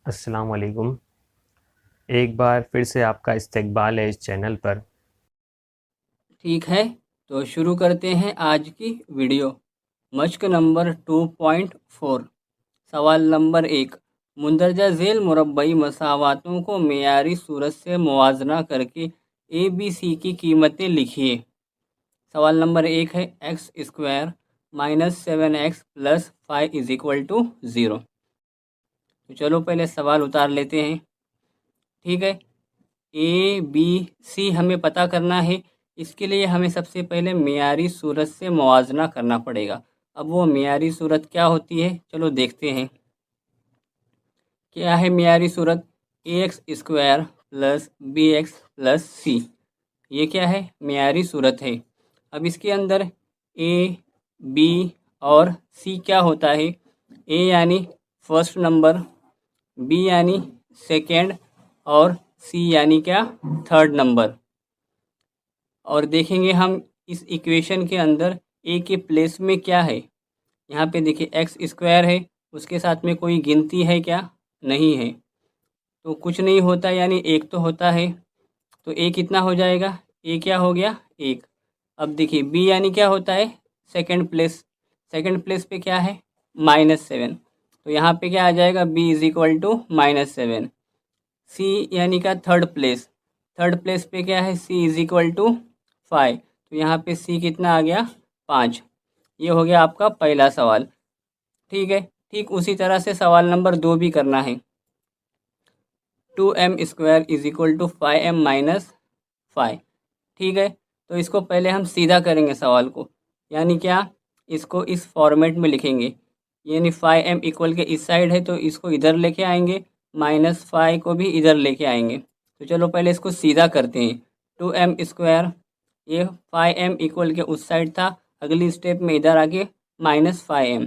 अस्सलाम वालेकुम। एक बार फिर से आपका इस्तकबाल है इस चैनल पर। ठीक है, तो शुरू करते हैं आज की वीडियो। मश्क नंबर 2.4। सवाल नंबर 1। मुंदरजा झेल मुरबई मसावातों को मेयारी सूरत से मुवाजना करके ए बी सी की कीमतें लिखिए। सवाल नंबर 1 है x square minus 7x plus 5 is equal to 0। तो चलो पहले सवाल उतार लेते हैं। ठीक है, ए बी सी हमें पता करना है। इसके लिए हमें सबसे पहले मियारी सूरत से मुवाजना करना पड़ेगा। अब वो मियारी सूरत क्या होती है, चलो देखते हैं। क्या है मियारी सूरत? A x square plus b x plus c. ये क्या है? मियारी सूरत है। अब इसके अंदर ए बी और सी क्या होता है? ए यानी फर्स्ट नंबर, बी यानी सेकेंड और सी यानी क्या? Third number. और देखेंगे हम इस इक्वेशन के अंदर ए के प्लेस में क्या है। यहाँ पे देखिए एक्स स्क्वायर है, उसके साथ में कोई गिनती है क्या? नहीं है, तो कुछ नहीं होता, यानी एक तो होता है। तो ए कितना हो जाएगा? ए क्या हो गया? एक। अब देखिए बी यानी क्या होता है? Second place. सेकंड प्लेस पे क्या है? -7। तो यहाँ पे क्या आ जाएगा? B is equal to -7। C यानी का थर्ड प्लेस। थर्ड प्लेस पे क्या है? C is equal to 5। तो यहाँ पे सी कितना आ गया? 5। ये हो गया आपका पहला सवाल। ठीक है, ठीक उसी तरह से सवाल नंबर 2 भी करना है। 2m square is equal to 5m minus 5। ठीक है, तो इसको पहले हम सीधा करेंगे सवाल को, यानी क्या? इसको इस फॉर्मेट में लिखेंगे। यानी 5m इक्वल के इस साइड है तो इसको इधर लेके आएंगे, -5 को भी इधर लेके आएंगे। तो चलो पहले इसको सीधा करते हैं। 2m स्क्वायर, ये 5m इक्वल के उस साइड था, अगली स्टेप में इधर आके -5m,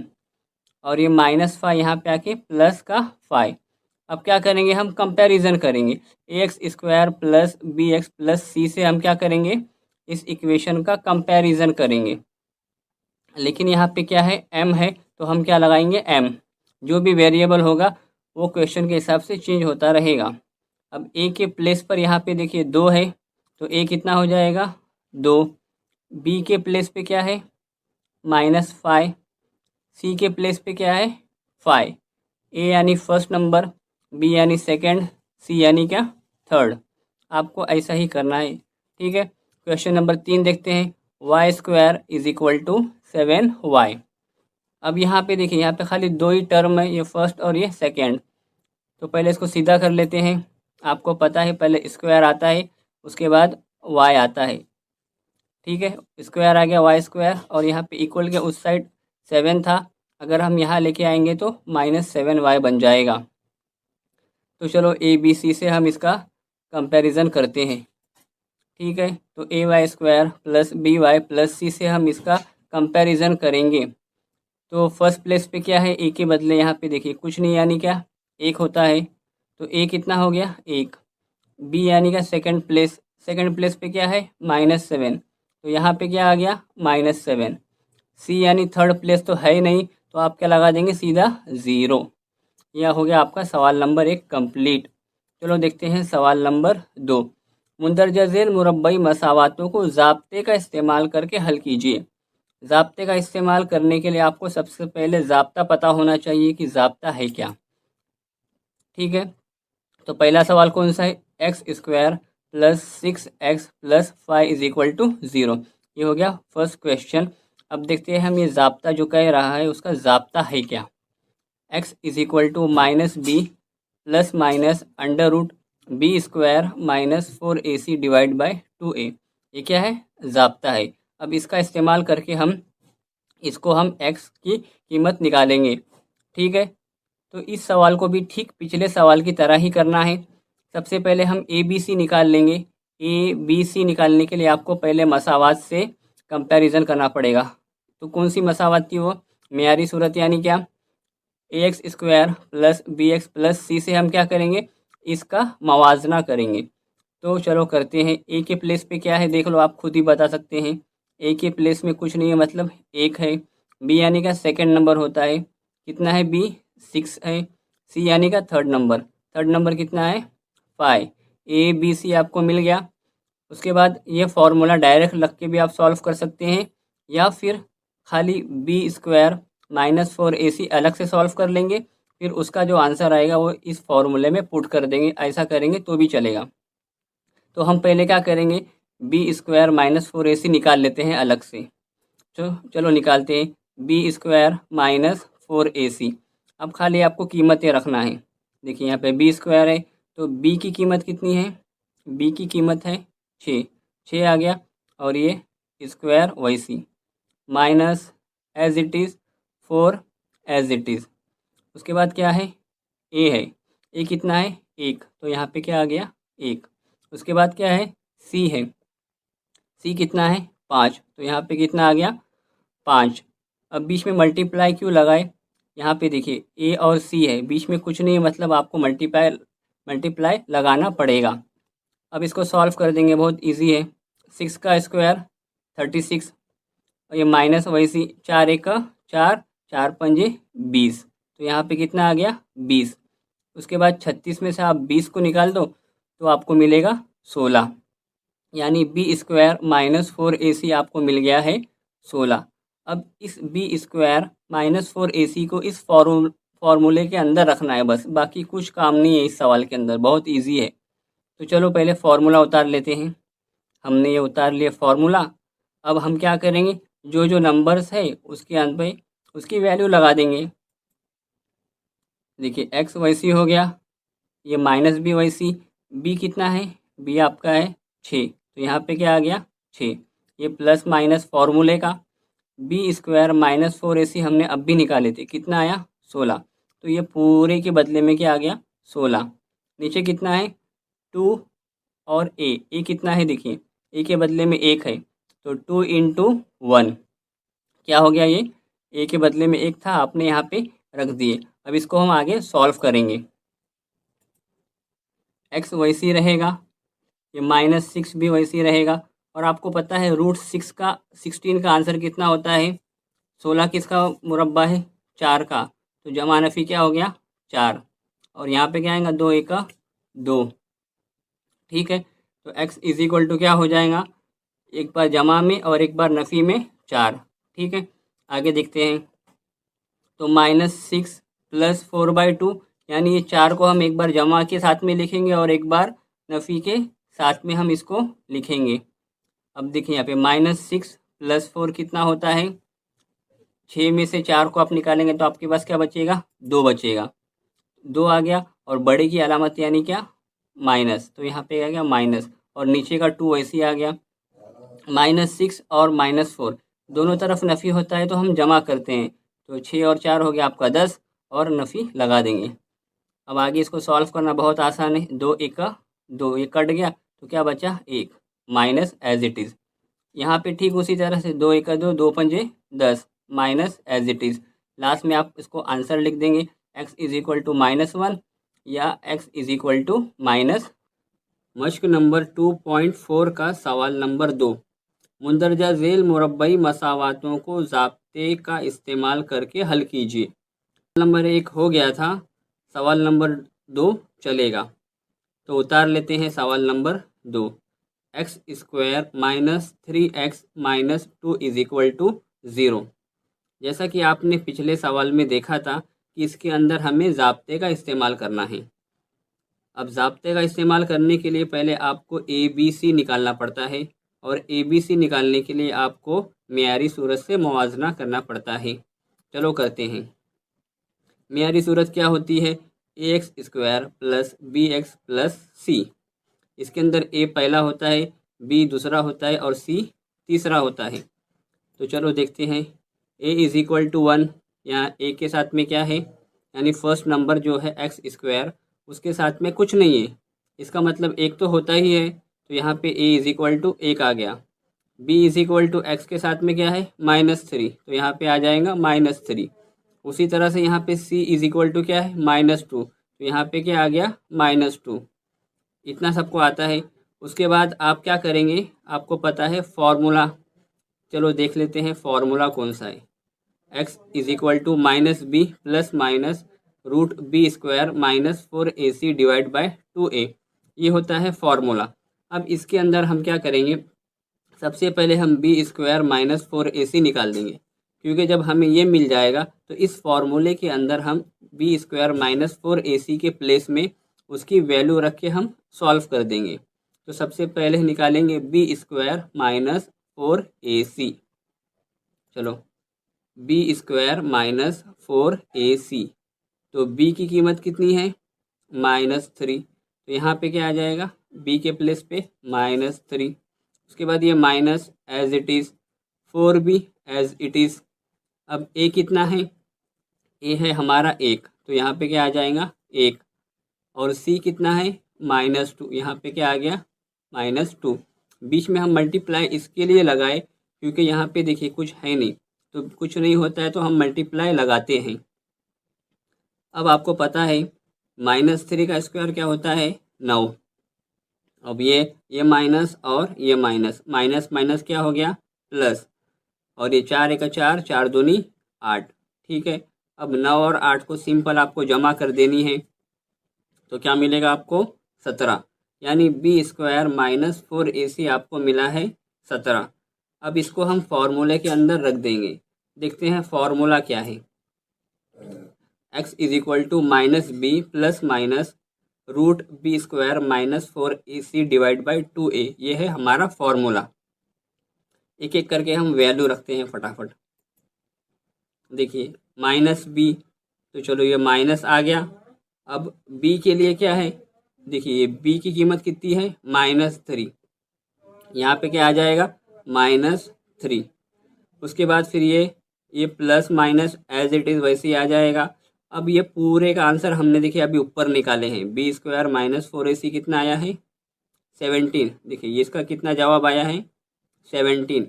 और ये -5 यहाँ पे आके प्लस का 5। अब क्या करेंगे? हम कंपैरिजन करेंगे। A x square plus b x plus c से हम क्या करेंगे? इस इक्वेशन का कंपैरिजन करेंगे। लेकिन यहाँ पे क्या है? एम है, तो हम क्या लगाएंगे? एम। जो भी वेरिएबल होगा वो क्वेश्चन के हिसाब से चेंज होता रहेगा। अब ए के प्लेस पर यहाँ पे देखिए 2 है, तो ए कितना हो जाएगा? 2। बी के प्लेस पे क्या है? -5। सी के प्लेस पे क्या है? 5। ए यानी फर्स्ट नंबर, बी यानी सेकंड, सी यानी क्या? थर्ड। आपको ऐसा ही करना है। ठीक है, क्वेश्चन नंबर 3 देखते हैं। Y square is equal to 7y। अब यहाँ पे देखिए, यहाँ पे खाली दो ही टर्म है, ये फर्स्ट और ये सेकंड। तो पहले इसको सीधा कर लेते हैं। आपको पता है पहले स्क्वायर आता है, उसके बाद वाई आता है। ठीक है, स्क्वायर आ गया वाई स्क्वायर, और यहाँ पे इक्वल के उस साइड 7 था, अगर हम यहाँ लेके आएंगे तो -7y बन जाएगा। तो चलो ए बी सी से हम इसका कंपैरिजन करते हैं। ठीक है, तो a y square plus b y plus c से हम इसका कंपैरिजन करेंगे। तो फर्स्ट प्लेस पे क्या है? ए के बदले यहाँ पे देखिए कुछ नहीं, यानी क्या? एक होता है। तो ए कितना हो गया? एक। बी यानी का सेकंड प्लेस। सेकंड प्लेस पे क्या है? -7। तो यहाँ पे क्या आ गया? -7। सी यानी थर्ड प्लेस तो है ही नहीं, तो आप क्या लगा देंगे? सीधा 0। यह हो गया आपका सवाल नंबर 1 कंप्लीट। चलो देखते हैं सवाल नंबर 2। मुंदरजा झेल मुरबई मसावातों को ज़ाब्ते का इस्तेमाल करके हल कीजिए। ज़ाब्ते का इस्तेमाल करने के लिए आपको सबसे पहले ज़ाब्ता पता होना चाहिए कि ज़ाब्ता है क्या। ठीक है, तो पहला सवाल कौन सा है? X square plus 6x plus 5 is equal to 0। ये हो गया फर्स्ट क्वेश्चन। अब देखते हैं हम ये ज़ाब्ता जो कह रहा है उसका ज़ाब्ता है क्या। X is equal to -b plus minus under root b square -4ac divide by 2a। ये क्या है? ज़ाब्ता है। अब इसका इस्तेमाल करके हम एक्स की कीमत निकालेंगे। ठीक है, तो इस सवाल को भी ठीक पिछले सवाल की तरह ही करना है। सबसे पहले हम ए बी सी निकाल लेंगे। ए बी सी निकालने के लिए आपको पहले मसावात से कंपैरिजन करना पड़ेगा। तो कौन सी मसावात थी वो? मेयारी सूरत, यानी क्या? A x square plus b x plus c से हम क्या करेंगे? इसका मवाजना करेंगे। तो चलो करते हैं। ए के प्लेस पे क्या है देख लो, आप खुद ही बता सकते हैं। ए के प्लेस में कुछ नहीं है, मतलब एक है। बी यानी का सेकंड नंबर होता है, कितना है? बी 6 है। सी यानी का थर्ड नंबर कितना है 5। ए बी सी आपको मिल गया। उसके बाद ये फॉर्मूला डायरेक्ट लग के भी आप सॉल्व कर सकते हैं, या फिर खाली बी स्क्वायर माइनस 4ac अलग से सॉल्व कर लेंगे, फिर उसका जो आंसर आएगा वो इस फॉर्मूले में पुट कर देंगे, ऐसा करेंगे तो भी चलेगा। तो हम पहले क्या करेंगे, बी स्क्वायर माइनस 4ac निकाल लेते हैं अलग से। तो चलो निकालते हैं, बी स्क्वायर माइनस 4ac। अब खाली आपको कीमतें रखना है। देखिए यहाँ पे बी स्क्वायर है, तो बी की कीमत कितनी है, बी की कीमत है 6, 6 आ गया, और ये स्क्वायर वैसी minus as it is 4 as it is. उसके बाद क्या है, ए है, ए कितना है 1, तो यहाँ पे क्या आ गया 1। उसके बाद क्या है, सी है, सी कितना है 5, तो यहाँ पे कितना आ गया 5। अब बीच में मल्टीप्लाई क्यों लगाए, यहाँ पे देखिए ए और सी है, बीच में कुछ नहीं, मतलब आपको मल्टीप्लाई लगाना पड़ेगा। अब इसको सॉल्व कर देंगे, बहुत इजी है। 6 का स्क्वायर 36, और ये माइनस वैसी 4 एक का 4, 4 पंजे 20, तो यहाँ पे कितना आ गया 20। उसके बाद 36 में से आप 20 को निकाल दो तो आपको मिलेगा 16, यानी बी स्क्वायर माइनस 4ac आपको मिल गया है 16। अब इस बी स्क्वायर माइनस 4ac को इस फॉर्मूले के अंदर रखना है बस, बाकी कुछ काम नहीं है इस सवाल के अंदर, बहुत ईजी है। तो चलो पहले फार्मूला उतार लेते हैं। हमने ये उतार लिया फार्मूला। अब हम क्या करेंगे, जो जो नंबर्स है उसके अंत पे उसकी वैल्यू लगा देंगे। देखिए एक्स वैसी हो गया, ये माइनस बी वैसी, बी कितना है, बी आपका है 6, तो यहाँ पे क्या आ गया 6। ये प्लस माइनस फार्मूले का, बी स्क्वायर माइनस 4ac हमने अब भी निकाले थे, कितना आया 16, तो ये पूरे के बदले में क्या आ गया 16। नीचे कितना है 2, और ए कितना है, देखिए ए के बदले में 1 है, तो 2 इंटू 1 क्या हो गया, ये ए के बदले में 1 था, आपने यहाँ पे रख दिए। अब इसको हम आगे सॉल्व करेंगे। एक्स वैसी रहेगा, ये -6 भी वैसी रहेगा, और आपको पता है √6 का 16 का आंसर कितना होता है, 16 किसका मुरब्बा है 4 का, तो जमा नफ़ी क्या हो गया 4, और यहाँ पे क्या आएगा 2 एक का 2। ठीक है, तो x इज इक्वल टू क्या हो जाएगा, एक बार जमा में और एक बार नफ़ी में 4। ठीक है, आगे देखते हैं। तो -6 प्लस 4/2, यानी ये 4 को हम एक बार जमा के साथ में लिखेंगे और एक बार नफ़ी के साथ में हम इसको लिखेंगे। अब देखिए यहाँ पे -6 प्लस 4 कितना होता है, 6 में से 4 को आप निकालेंगे तो आपके पास क्या बचेगा 2 बचेगा, 2 आ गया, और बड़े की अलामत यानी क्या माइनस, तो यहाँ पे आ गया माइनस, और नीचे का 2 ऐसे ही आ गया। -6 और -4 दोनों तरफ नफ़ी होता है तो हम जमा करते हैं, तो 6 और 4 हो गया आपका 10, और नफ़ी लगा देंगे। अब आगे इसको सॉल्व करना बहुत आसान है, 2 एक का 2, ये कट गया तो क्या बचा 1, माइनस एज इट इज़। यहाँ पे ठीक उसी तरह से 2 एक का 2, 2 पंजे 10, minus as it is. Last में आप इसको आंसर लिख देंगे, x इज इक्वल टू -1 या x is equal to minus. मश्क नंबर 2.4 का सवाल नंबर 2, मुंदरजा झेल मुरब्बई मसावातों को ज़ाब्ते का इस्तेमाल करके हल कीजिए। नंबर 1 हो गया था, सवाल नंबर 2 चलेगा, तो उतार लेते हैं सवाल number 2। X square -3x - 2 is equal to 0। जैसा कि आपने पिछले सवाल में देखा था कि इसके अंदर हमें ज़ाब्ते का इस्तेमाल करना है। अब ज़ाब्ते का इस्तेमाल करने के लिए पहले आपको ABC निकालना पड़ता है, और ABC निकालने के लिए आपको मेयारी सूरत से मुवाजना करना पड़ता है। चलो करते हैं। मेयारी सूरत क्या होती है, ax square plus bx plus c। इसके अंदर a पहला होता है, b दूसरा होता है, और c तीसरा होता है। तो चलो देखते हैं। a इज इक्वल टू 1, यहाँ a के साथ में क्या है, यानी फर्स्ट नंबर जो है एक्स स्क्वायर, उसके साथ में कुछ नहीं है, इसका मतलब एक तो होता ही है, तो यहाँ पे a इज इक्वल टू 1 आ गया। b is equal to x के साथ में क्या है -3, तो यहाँ पे आ जाएगा -3। उसी तरह से यहाँ पे c इज इक्वल टू क्या है -2, तो यहाँ पे क्या आ गया -2। इतना सबको आता है। उसके बाद आप क्या करेंगे, आपको पता है फॉर्मूला, चलो देख लेते हैं फॉर्मूला कौन सा है। x is equal to -b plus minus root b square minus 4ac divide by 2a, ये होता है फॉर्मूला। अब इसके अंदर हम क्या करेंगे, सबसे पहले हम बी स्क्वायर माइनस 4ac निकाल देंगे, क्योंकि जब हमें ये मिल जाएगा तो इस फॉर्मूले के अंदर हम बी स्क्वायर माइनस 4ac के प्लेस में उसकी वैल्यू रख के हम सॉल्व कर देंगे। तो सबसे पहले निकालेंगे बी स्क्वायर माइनस 4ac। चलो, बी स्क्वायर माइनस 4ac, तो बी की कीमत कितनी है, -3। तो यहाँ पे क्या आ जाएगा, बी के प्लेस पे -3। उसके बाद ये minus as it is, 4b as it is. अब ए कितना है, ए है हमारा 1, तो यहाँ पे क्या आ जाएगा 1। और सी कितना है, -2, यहाँ पे क्या आ गया -2। बीच में हम मल्टीप्लाई इसके लिए लगाए क्योंकि यहाँ पे देखिए कुछ है नहीं, तो कुछ नहीं होता है तो हम मल्टीप्लाई लगाते हैं। अब आपको पता है -3 का स्क्वायर क्या होता है, 9। अब ये माइनस और ये माइनस, माइनस माइनस क्या हो गया, प्लस। और ये 4 1 4, 4 दूनी 8। ठीक है, अब 9 और 8 को सिंपल आपको जमा कर देनी है, तो क्या मिलेगा आपको, 17। यानी बी स्क्वायर माइनस 4ac आपको मिला है 17। अब इसको हम फॉर्मूले के अंदर रख देंगे। देखते हैं फॉर्मूला क्या है, x is equal to minus b plus minus root b square minus 4ac divide by 2a, ये है हमारा फॉर्मूला। एक एक करके हम वैल्यू रखते हैं फटाफट। देखिए माइनस बी, तो चलो ये माइनस आ गया। अब b के लिए क्या है, देखिए b की कीमत कितनी है, -3। यहाँ पे क्या आ जाएगा, -3। उसके बाद फिर ये plus minus as it is वैसे ही आ जाएगा। अब ये पूरे का आंसर हमने देखिए अभी ऊपर निकाले हैं, बी स्क्वायर माइनस 4ac कितना आया है, 17। देखिए ये इसका कितना जवाब आया है, 17।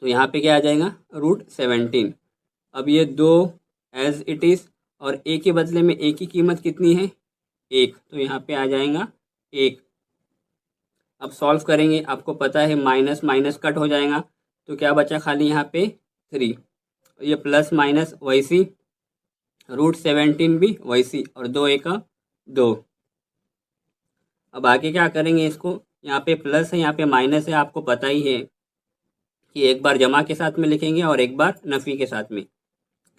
तो यहाँ पे क्या आ जाएगा, √17। अब ये 2 एज इट इज़, और ए के बदले में ए की कीमत कितनी है, 1, तो यहाँ पे आ जाएगा 1। अब सॉल्व करेंगे, आपको पता है माइनस माइनस कट हो जाएगा, तो क्या बचा खाली यहाँ पे 3। ये प्लस माइनस वैसी, √17 भी वैसी, और 2 1 2। अब आगे क्या करेंगे, इसको यहाँ पे प्लस है यहाँ पे माइनस है, आपको पता ही है कि एक बार जमा के साथ में लिखेंगे और एक बार नफ़ी के साथ में।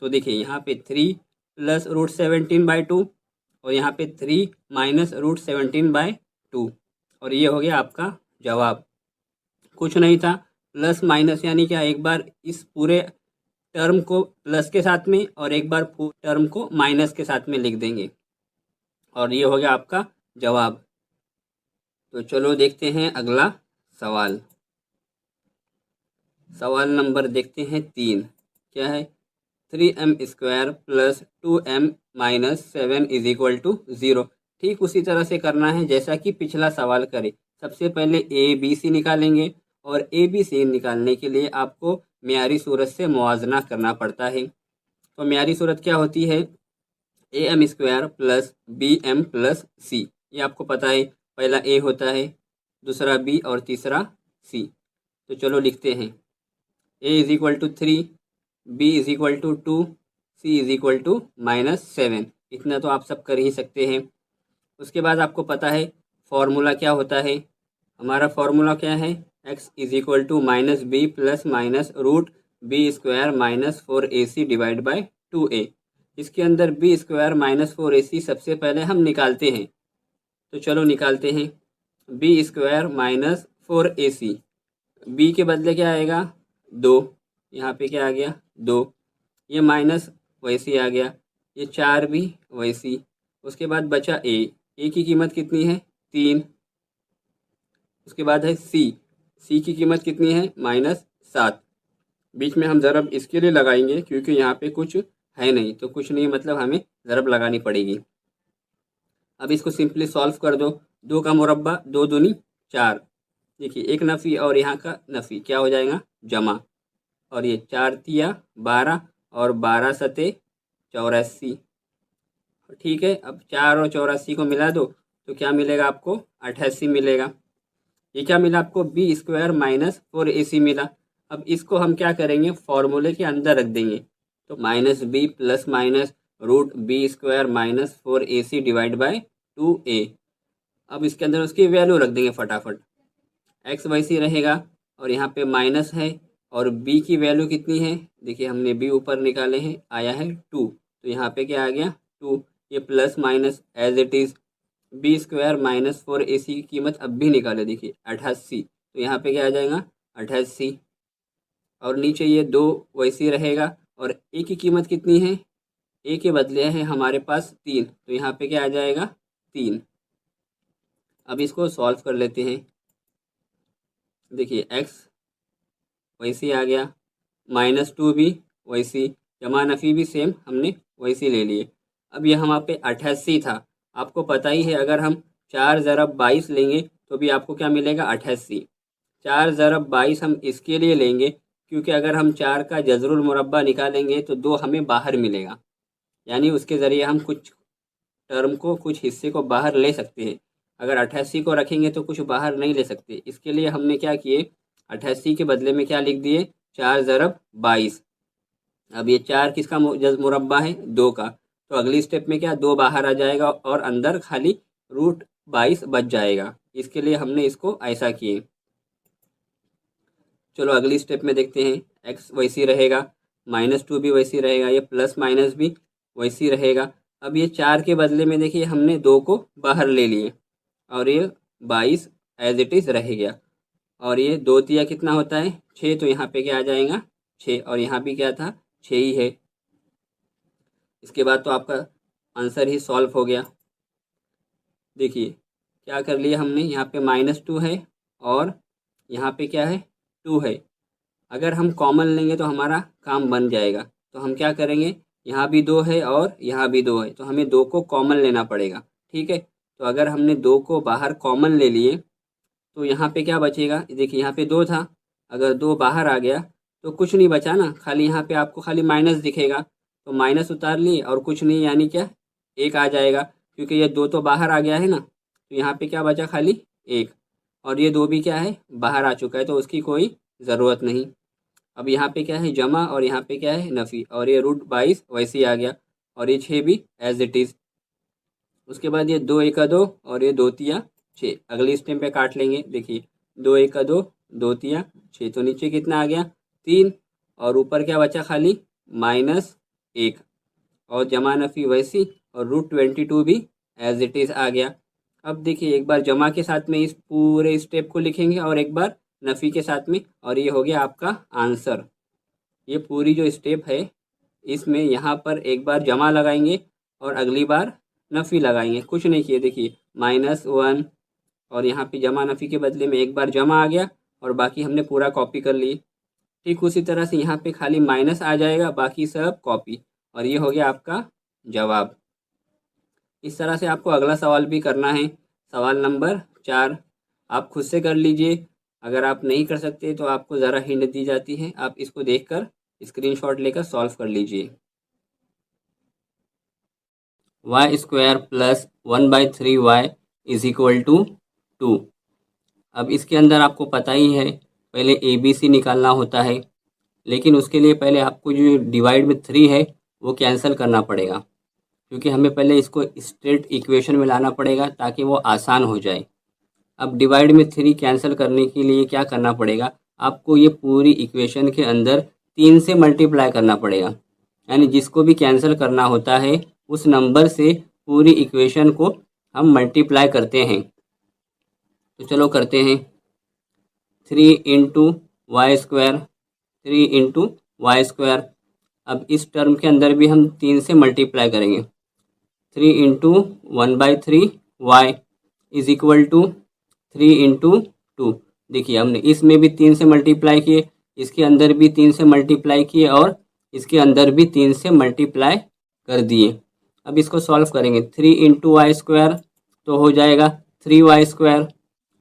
तो देखिए यहाँ पे 3 प्लस √17/2, और यहाँ पे 3 माइनस √17/2, और ये हो गया आपका जवाब। कुछ नहीं था, प्लस माइनस यानी क्या, एक बार इस पूरे टर्म को प्लस के साथ में और एक बार टर्म को माइनस के साथ में लिख देंगे, और ये हो गया आपका जवाब। तो चलो देखते हैं अगला सवाल। सवाल नंबर देखते हैं 3, क्या है, 3m square plus 2m minus 7 is equal to 0। ठीक उसी तरह से करना है जैसा कि पिछला सवाल करे। सबसे पहले ए बी सी निकालेंगे, और ए बी सी निकालने के लिए आपको म्यारी सूरत से मुआवजना करना पड़ता है। तो म्यारी सूरत क्या होती है, a m square plus b m plus c. ये आपको पता है, पहला ए होता है, दूसरा बी और तीसरा सी। तो चलो लिखते हैं, a is equal to 3, b is equal to 2, c is equal to -7। इतना तो आप सब कर ही सकते हैं। उसके बाद आपको पता है फॉर्मूला क्या होता है, हमारा फॉर्मूला क्या है, x is equal to minus b plus minus root b square minus 4ac divide by 2a। इसके अंदर बी स्क्वायर माइनस 4ac सबसे पहले हम निकालते हैं, तो चलो निकालते हैं। B square minus 4ac, B के बदले क्या आएगा, 2, यहाँ पे क्या आ गया 2, ये माइनस वैसे आ गया, ये 4 भी वैसी। उसके बाद बचा ए की कीमत कितनी है, 3। उसके बाद है सी की कीमत कितनी है, -7। बीच में हम ज़रब इसके लिए लगाएंगे क्योंकि यहाँ पे कुछ है नहीं, तो कुछ नहीं मतलब हमें ज़रब लगानी पड़ेगी। अब इसको सिंपली सॉल्व कर दो, 2 का मुरब्बा 2 दूनी 4। देखिए एक नफ़ी और यहाँ का नफ़ी क्या हो जाएगा, जमा, और ये 4 तिया 12 और 12 सते 84। ठीक है, अब 4 और 84 को मिला दो तो क्या मिलेगा आपको, 88 मिलेगा। ये क्या मिला आपको, बी स्क्वायर माइनस 4ac मिला। अब इसको हम क्या करेंगे, फॉर्मूले के अंदर रख देंगे, तो -b plus minus √b² minus 4ac divide by 2a। अब इसके अंदर उसकी वैल्यू रख देंगे फटाफट। x वैसी रहेगा और यहाँ पे माइनस है और b की वैल्यू कितनी है, देखिए हमने b ऊपर निकाले हैं, आया है 2, तो यहाँ पे क्या आ गया 2। ये plus minus as it is, b² minus 4ac की कीमत अब भी निकाले, देखिए 88, तो यहाँ पे क्या आ जाएगा 88। और नीचे ये 2 वैसी रहेगा और a की कीमत कितनी है, a के बदले है हमारे पास 3, तो यहाँ पे क्या आ जाएगा 3। अब इसको सॉल्व कर लेते हैं। देखिए x वैसी आ गया, -2 भी वैसी, जमा नफ़ी भी सेम हमने वैसी ले लिए। अब ये वहाँ पे 88 था, आपको पता ही है अगर हम 4 ज़रब 22 लेंगे तो भी आपको क्या मिलेगा 88। 4 ज़रब 22 हम इसके लिए लेंगे क्योंकि अगर हम 4 का जज़रुल मुरब्बा निकालेंगे तो 2 हमें बाहर मिलेगा, यानी उसके ज़रिए हम कुछ टर्म को, कुछ हिस्से को बाहर ले सकते हैं। अगर 88 को रखेंगे तो कुछ बाहर नहीं ले सकते, इसके लिए हमने क्या किए 88 के बदले में क्या लिख दिए 4 ज़रब 22। अब ये 4 किसका मुरब्बा है 2 का, तो अगली स्टेप में क्या 2 बाहर आ जाएगा और अंदर खाली √22 बच जाएगा, इसके लिए हमने इसको ऐसा किए। चलो अगली स्टेप में देखते हैं। x वैसी रहेगा, -2 भी वैसी रहेगा, ये प्लस माइनस भी वैसी रहेगा। अब ये 4 के बदले में देखिए हमने 2 को बाहर ले लिए और ये 22 एज इट इज़ रह गया। और ये 2 तिया कितना होता है 6, तो यहाँ पे क्या आ जाएगा 6, और यहाँ भी क्या था 6 ही है। इसके बाद तो आपका आंसर ही सॉल्व हो गया। देखिए क्या कर लिया हमने, यहाँ पे -2 है और यहाँ पे क्या है 2 है। अगर हम कॉमन लेंगे तो हमारा काम बन जाएगा, तो हम क्या करेंगे, यहाँ भी 2 है और यहाँ भी 2 है, तो हमें 2 को कॉमन लेना पड़ेगा, ठीक है। तो अगर हमने 2 को बाहर कॉमन ले लिए तो यहाँ पे क्या बचेगा, देखिए यहाँ पे 2 था, अगर 2 बाहर आ गया तो कुछ नहीं बचा ना, खाली यहाँ पे आपको खाली माइनस दिखेगा, तो माइनस उतार लिए और कुछ नहीं, यानी क्या 1 आ जाएगा, क्योंकि ये 2 तो बाहर आ गया है ना, तो यहाँ पे क्या बचा खाली 1, और ये 2 भी क्या है बाहर आ चुका है, तो उसकी कोई ज़रूरत नहीं। अब यहाँ पे क्या है जमा और यहाँ पे क्या है नफ़ी, और ये √22 वैसे ही आ गया और ये 6 भी एज इट इज़। उसके बाद ये 2 1 2 और ये 2 तिया 6, अगली स्टेप पे काट लेंगे। देखिए 2 1 2 2 तिया 6, तो नीचे कितना आ गया 3 और ऊपर क्या बचा खाली -1, और जमा नफ़ी वैसी और √22 भी एज इट इज़ आ गया। अब देखिए एक बार जमा के साथ में इस पूरे स्टेप को लिखेंगे और एक बार नफ़ी के साथ में, और ये हो गया आपका आंसर। ये पूरी जो स्टेप है इसमें यहाँ पर एक बार जमा लगाएंगे और अगली बार नफ़ी लगाएंगे, कुछ नहीं किए। देखिए -1 और यहाँ पे जमा नफ़ी के बदले में एक बार जमा आ गया और बाकी हमने पूरा कॉपी कर लिए। ठीक उसी तरह से यहाँ पे खाली माइनस आ जाएगा, बाकी सब कॉपी, और ये हो गया आपका जवाब। इस तरह से आपको अगला सवाल भी करना है, सवाल नंबर 4 आप खुद से कर लीजिए। अगर आप नहीं कर सकते तो आपको ज़रा हिंट दी जाती है, आप इसको देखकर स्क्रीनशॉट लेकर सॉल्व कर लीजिए। y² + 1/3y = 2। अब इसके अंदर आपको पता ही है पहले ABC निकालना होता है, लेकिन उसके लिए पहले आपको जो डिवाइड में 3 है वो कैंसिल करना पड़ेगा, क्योंकि हमें पहले इसको स्ट्रेट इक्वेशन में लाना पड़ेगा ताकि वो आसान हो जाए। अब डिवाइड में 3 कैंसिल करने के लिए क्या करना पड़ेगा, आपको ये पूरी इक्वेशन के अंदर 3 से मल्टीप्लाई करना पड़ेगा, यानी जिसको भी कैंसिल करना होता है उस नंबर से पूरी इक्वेशन को हम मल्टीप्लाई करते हैं। तो चलो करते हैं। 3 × y², 3 × y²। अब इस टर्म के अंदर भी हम 3 से मल्टीप्लाई करेंगे। 3 × 1/3y = 3 × 2। देखिए हमने इसमें भी 3 से मल्टीप्लाई किए, इसके अंदर भी 3 से मल्टीप्लाई किए और इसके अंदर भी 3 से मल्टीप्लाई कर दिए। अब इसको सॉल्व करेंगे। 3 × y² तो हो जाएगा 3y²,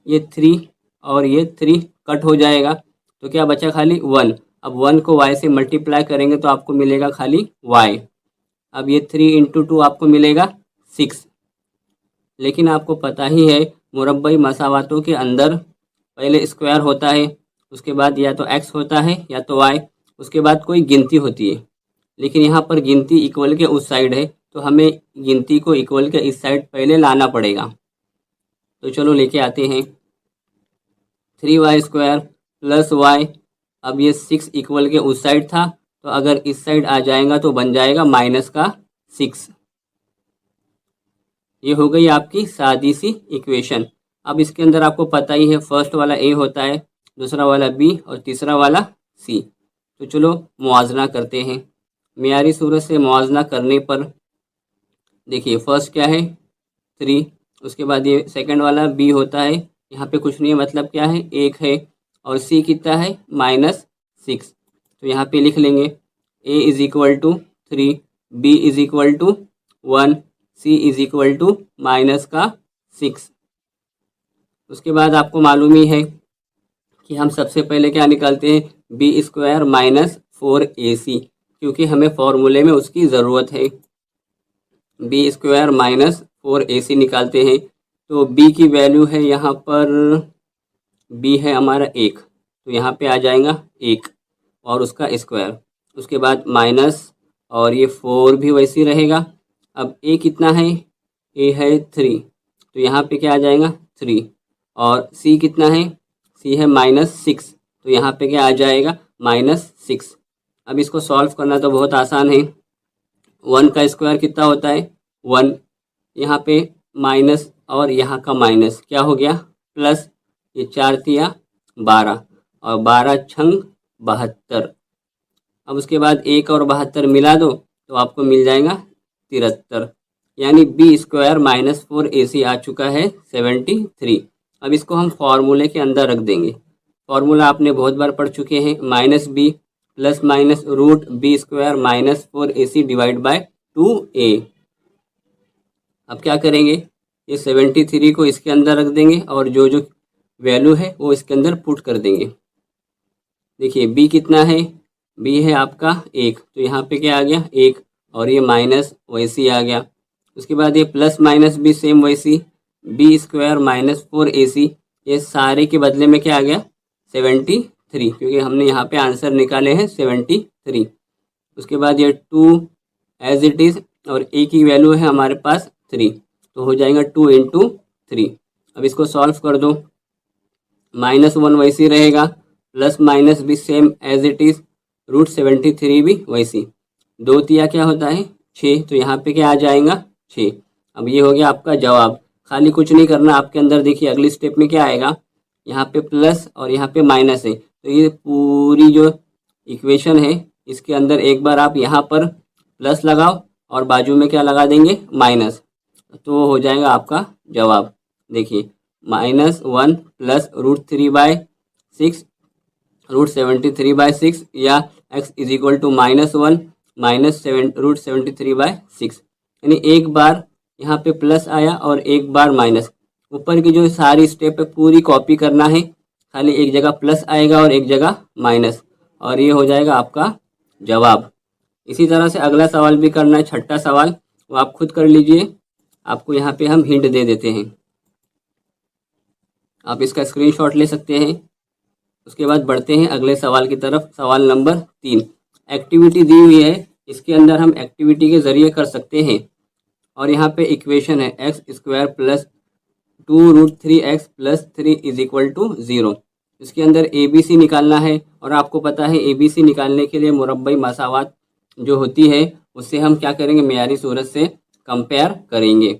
ये 3 और ये 3 कट हो जाएगा, तो क्या बचा खाली 1। अब 1 को y से मल्टीप्लाई करेंगे तो आपको मिलेगा खाली y। अब ये 3 × 2 आपको मिलेगा 6। लेकिन आपको पता ही है मुरब्बई मसावातों के अंदर पहले स्क्वायर होता है, उसके बाद या तो x होता है या तो y, उसके बाद कोई गिनती होती है। लेकिन यहाँ पर गिनती इक्वल के उस साइड है, तो हमें गिनती को इक्वल के इस साइड पहले लाना पड़ेगा। तो चलो लेके आते हैं। 3y² प्लस y, अब ये 6 इक्वल के उस साइड था, तो अगर इस साइड आ जाएगा तो बन जाएगा माइनस का 6। ये हो गई आपकी सादी सी इक्वेशन। अब इसके अंदर आपको पता ही है, फर्स्ट वाला a होता है, दूसरा वाला b और तीसरा वाला c। तो चलो मुआजना करते हैं। मियारी सूरत से मुआजना करने पर देखिए, फर्स्ट क्या है 3, उसके बाद ये सेकंड वाला b होता है, यहाँ पे कुछ नहीं है, मतलब क्या है 1 है, और c कितना है -6। तो यहाँ पे लिख लेंगे a is equal to 3, b is equal to 1, c is equal to minus का 6। उसके बाद आपको मालूम ही है कि हम सबसे पहले क्या निकालते हैं, b² - 4ac, क्योंकि हमें फॉर्मूले में उसकी ज़रूरत है। b² - 4ac निकालते हैं, तो b की वैल्यू है यहाँ पर, b है हमारा 1, तो यहाँ पे आ जाएगा 1 और उसका स्क्वायर, उसके बाद माइनस, और ये 4 भी वैसे रहेगा। अब a कितना है, a है 3, तो यहाँ पे क्या आ जाएगा 3, और c कितना है, c है -6, तो यहाँ पे क्या आ जाएगा -6। अब इसको सॉल्व करना तो बहुत आसान है। 1 का स्क्वायर कितना होता है 1, यहाँ पे माइनस और यहाँ का माइनस क्या हो गया प्लस, ये 4 तिया 12 और 12 छंग 72। अब उसके बाद 1 और 72 मिला दो तो आपको मिल जाएगा 73, यानी b² - 4ac आ चुका है 73। अब इसको हम फॉर्मूले के अंदर रख देंगे। फॉर्मूला आपने बहुत बार पढ़ चुके हैं, -b plus minus root b² - 4ac divide by 2a। अब क्या करेंगे, ये 73 को इसके अंदर रख देंगे और जो जो वैल्यू है वो इसके अंदर पुट कर देंगे। देखिए b कितना है, b है आपका 1, तो यहाँ पे क्या आ गया 1, और ये माइनस वैसी आ गया। उसके बाद ये प्लस माइनस भी सेम वैसी, b² - 4ac, ये सारे के बदले में क्या आ गया 73, क्योंकि हमने यहाँ पे आंसर निकाले हैं 73। उसके बाद ये 2 एज इट इज़, और a की वैल्यू है हमारे पास 3, तो हो जाएगा 2 × 3। अब इसको सॉल्व कर दो, -1 वैसी रहेगा, प्लस माइनस भी same as it is, root 73 भी वैसी, 2 तिया क्या होता है 6, तो यहाँ पे क्या आ जाएगा 6। अब ये हो गया आपका जवाब। खाली कुछ नहीं करना, आपके अंदर देखिए अगली स्टेप में क्या आएगा, यहाँ पे प्लस और यहाँ पे माइनस है, तो ये पूरी जो इक्वेशन है इसके अंदर एक बार आप यहाँ पर प्लस लगाओ और बाजू में क्या लगा देंगे माइनस, तो हो जाएगा आपका जवाब। देखिए -1 प्लस √3/6 √73/6, या x इज इक्वल टू -1 -7√73/6, यानी एक बार यहाँ पे प्लस आया और एक बार माइनस। ऊपर की जो सारी स्टेप है पूरी कॉपी करना है, खाली एक जगह प्लस आएगा और एक जगह माइनस, और ये हो जाएगा आपका जवाब। इसी तरह से अगला सवाल भी करना है, छठा सवाल, वो आप खुद कर लीजिए, आपको यहाँ पे हम हिंट दे देते हैं, आप इसका स्क्रीनशॉट ले सकते हैं। उसके बाद बढ़ते हैं अगले सवाल की तरफ। सवाल नंबर 3, एक्टिविटी दी हुई है, इसके अंदर हम एक्टिविटी के ज़रिए कर सकते हैं, और यहाँ पे इक्वेशन है x² plus 2√3x plus 3 is equal to 0। इसके अंदर ABC निकालना है, और आपको पता है ABC निकालने के लिए मुरब्बई मसावात जो होती है उससे हम क्या करेंगे, मेयारी सूरत से कंपेयर करेंगे।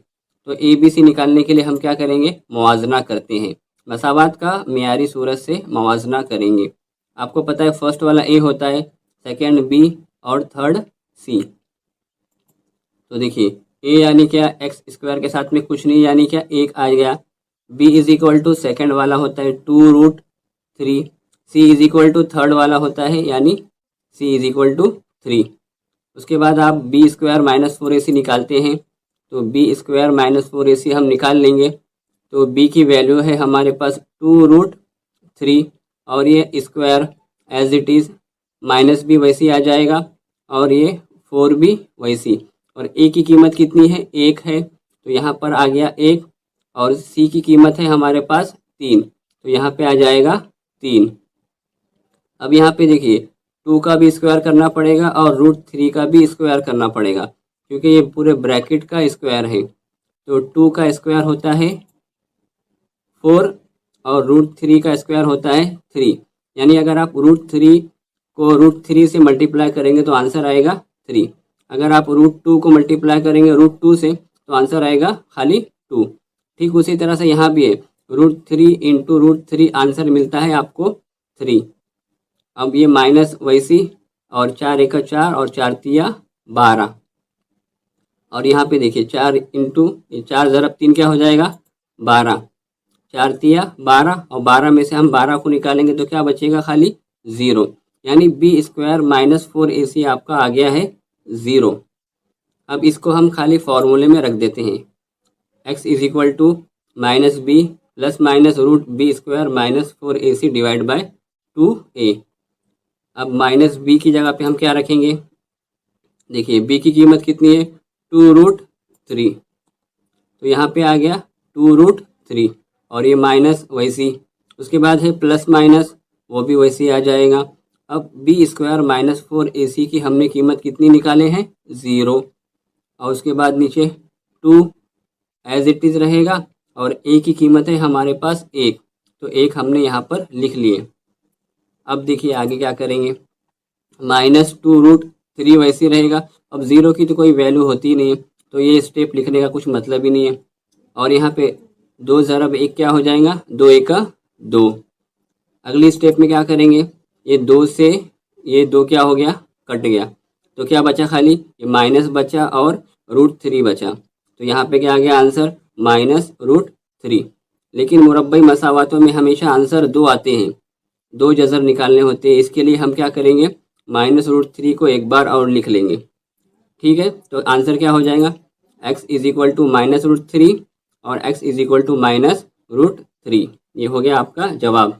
तो ABC निकालने के लिए हम क्या करेंगे, मुआजना करते हैं, मसावात का मेयारी सूरत से मुआजना करेंगे। आपको पता है फर्स्ट वाला A होता है, सेकंड B और थर्ड C। तो देखिए A यानी क्या, x² के साथ में कुछ नहीं, यानी क्या 1 आ गया। B is equal to second वाला होता है 2√3, C is equal to third वाला होता है, यानी C इज इक्वल टू 3। उसके बाद आप b² - 4ac निकालते हैं, तो b² - 4ac हम निकाल लेंगे, तो b की वैल्यू है हमारे पास 2√3, और ये square as it is, minus भी वैसे आ जाएगा, और ये 4 भी वैसी, और a की कीमत कितनी है 1 है, तो यहाँ पर आ गया 1, और c की कीमत है हमारे पास 3, तो यहाँ पे आ जाएगा 3। अब यहाँ पे देखिए 2 का भी स्क्वायर करना पड़ेगा और √3 का भी स्क्वायर करना पड़ेगा, क्योंकि ये पूरे ब्रैकेट का स्क्वायर है। तो 2 का स्क्वायर होता है 4 और √3 का स्क्वायर होता है 3। यानी अगर आप √3 को √3 से मल्टीप्लाई करेंगे तो आंसर आएगा 3। अगर आप √2 को मल्टीप्लाई करेंगे √2 से तो आंसर आएगा खाली 2। ठीक उसी तरह से यहाँ भी है, √3 इंटू √3 आंसर मिलता है आपको 3। अब ये माइनस वैसी, और 4 एका 4 और 4 तिया 12। और यहाँ पे देखिए 4 इंटू 4 ज़रब 3 क्या हो जाएगा 12, 4 तिया 12 और 12 में से हम 12 को निकालेंगे तो क्या बचेगा खाली 0। यानी b² - 4ac आपका आ गया है 0। अब इसको हम खाली फॉर्मूले में रख देते हैं, x is equal to -b plus minus √b² - 4ac divide by 2a। अब -b की जगह पे हम क्या रखेंगे, देखिए b की कीमत कितनी है 2√3, तो यहाँ पे आ गया 2√3 और ये माइनस वैसी, उसके बाद है प्लस माइनस वो भी वैसे आ जाएगा। अब b² - 4ac की हमने कीमत कितनी निकाले हैं 0, और उसके बाद नीचे 2 एज इट इज़ रहेगा और a की कीमत है हमारे पास 1, तो 1 हमने यहाँ पर लिख लिए। अब देखिए आगे क्या करेंगे, -2√3 वैसे रहेगा। अब 0 की तो कोई वैल्यू होती ही नहीं है, तो ये स्टेप लिखने का कुछ मतलब ही नहीं है। और यहाँ पे 2 ज़रब 1 क्या हो जाएगा 2 एका 2। अगली स्टेप में क्या करेंगे, ये 2 से ये 2 क्या हो गया कट गया, तो क्या बचा खाली ये माइनस बचा और √3 बचा, तो यहाँ पे क्या आ गया आंसर -√3। लेकिन मुरब्बई मसावातों में हमेशा आंसर 2 आते हैं, 2 जज़र निकालने होते हैं। इसके लिए हम क्या करेंगे -√3 को एक बार और लिख लेंगे। ठीक है, तो आंसर क्या हो जाएगा x इज इक्वल टू -√3 और x इज इक्वल टू -√3। ये हो गया आपका जवाब।